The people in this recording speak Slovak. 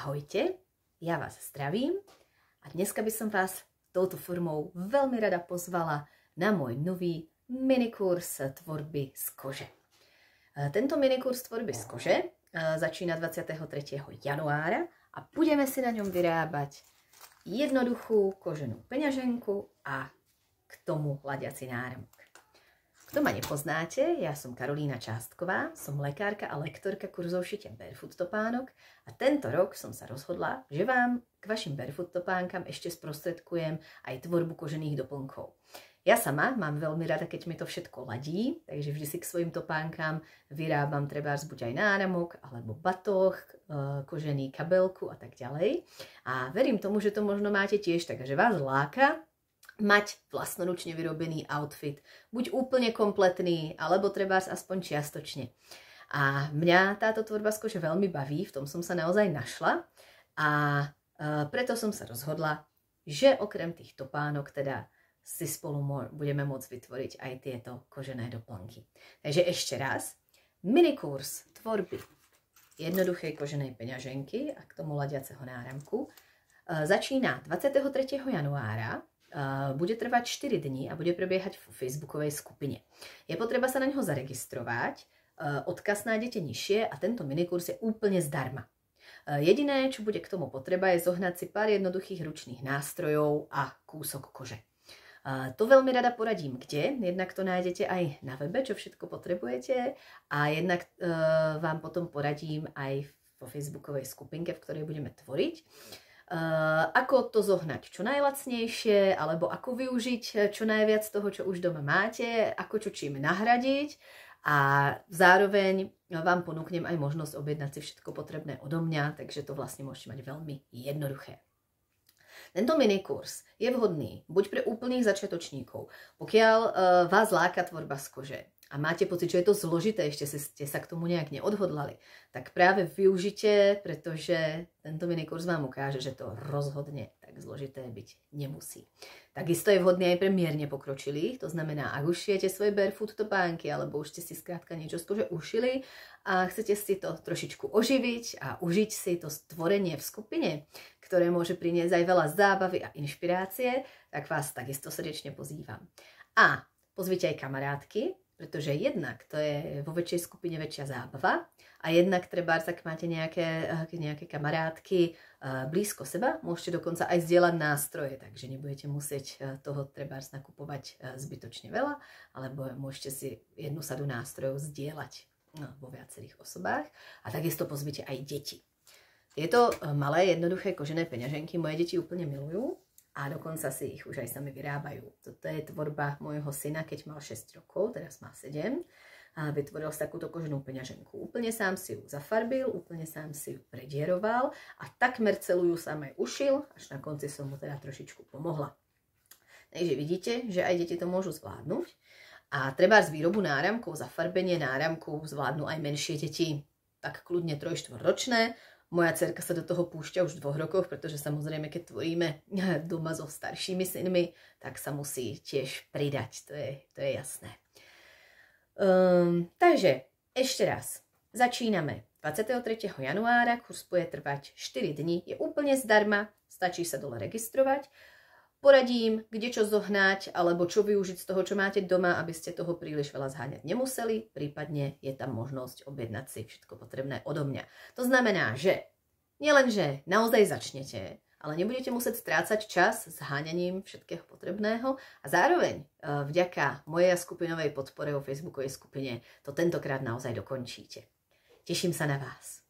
Ahojte, ja vás zdravím a dneska by som vás touto formou veľmi rada pozvala na môj nový minikurs tvorby z kože. Tento minikurs tvorby z kože začína 23. januára a budeme si na ňom vyrábať jednoduchú koženú peňaženku a k tomu ladiaci náramok. Kto ma nepoznáte, ja som Karolína Částková, som lekárka a lektorka kurzov šitia barefoot topánok a tento rok som sa rozhodla, že vám k vašim barefoot topánkam ešte sprostredkujem aj tvorbu kožených doplnkov. Ja sama mám veľmi rada, keď mi to všetko ladí, takže vždy si k svojim topánkam vyrábam trebárs buď aj náramok, alebo batoh, kožený kabelku a tak ďalej. A verím tomu, že to možno máte tiež, takže vás láka mať vlastnoručne vyrobený outfit, buď úplne kompletný, alebo trebárs aspoň čiastočne. A mňa táto tvorba z kože veľmi baví, v tom som sa naozaj našla a preto som sa rozhodla, že okrem tých topánok teda si spolu budeme môcť vytvoriť aj tieto kožené doplnky. Takže ešte raz, minikurs tvorby jednoduchej koženej peňaženky a k tomu ladiaceho náramku začína 23. januára. Bude trvať 4 dní a bude prebiehať v facebookovej skupine. Je potreba sa na ňo zaregistrovať, odkaz nájdete nižšie a tento minikurs je úplne zdarma. Jediné, čo bude k tomu potreba, je zohnať si pár jednoduchých ručných nástrojov a kúsok kože. To veľmi rada poradím, kde. Jednak to nájdete aj na webe, čo všetko potrebujete a jednak vám potom poradím aj vo facebookovej skupinke, v ktorej budeme tvoriť. Ako to zohnať čo najlacnejšie, alebo ako využiť čo najviac toho, čo už doma máte, ako čo čím nahradiť a zároveň vám ponúknem aj možnosť objednať si všetko potrebné odo mňa, takže to vlastne môžete mať veľmi jednoduché. Tento minikurs je vhodný buď pre úplných začiatočníkov, pokiaľ vás láka tvorba z kože a máte pocit, že je to zložité, ešte ste sa k tomu nejak neodhodlali, tak práve využite, pretože tento minikurs vám ukáže, že to rozhodne tak zložité byť nemusí. Takisto je vhodný aj pre mierne pokročilých, to znamená, ak už šijete svoje barefoot topánky, alebo už ste si skrátka niečo z kože ušili a chcete si to trošičku oživiť a užiť si to stvorenie v skupine, ktoré môže priniesť aj veľa zábavy a inšpirácie, tak vás takisto srdečne pozývam. A pozvite aj kamarátky, pretože jednak to je vo väčšej skupine väčšia zábava a jednak trebárs, ak máte nejaké kamarátky blízko seba, môžete dokonca aj zdieľať nástroje, takže nebudete musieť toho trebárs nakupovať zbytočne veľa, alebo môžete si jednu sadu nástrojov zdieľať vo viacerých osobách a takisto pozvite aj deti. Tieto malé, jednoduché kožené peňaženky moje deti úplne milujú. A dokonca si ich už aj sami vyrábajú. Toto je tvorba môjho syna, keď mal 6 rokov, teraz má 7. A vytvoril si takúto koženú peňaženku. Úplne sám si ju zafarbil, úplne sám si ju predieroval a takmer celú ju sám aj ušil, až na konci som mu teda trošičku pomohla. Takže vidíte, že aj deti to môžu zvládnuť. A treba z výrobu náramkov, zafarbenie náramkov zvládnu aj menšie deti, tak kľudne 3-4 ročné. Moja dcerka sa do toho púšťa už v 2 rokoch, pretože samozrejme, keď tvoríme doma so staršími synmi, tak sa musí tiež pridať, to je jasné. Takže ešte raz, začíname 23. januára, kurz bude trvať 4 dní, je úplne zdarma, stačí sa dole registrovať. Poradím, kde čo zohnať, alebo čo využiť z toho, čo máte doma, aby ste toho príliš veľa zháňať nemuseli. Prípadne je tam možnosť objednať si všetko potrebné odo mňa. To znamená, že nielenže naozaj začnete, ale nebudete musieť strácať čas s háňaním všetkého potrebného a zároveň vďaka mojej skupinovej podpore vo facebookovej skupine to tentokrát naozaj dokončíte. Teším sa na vás.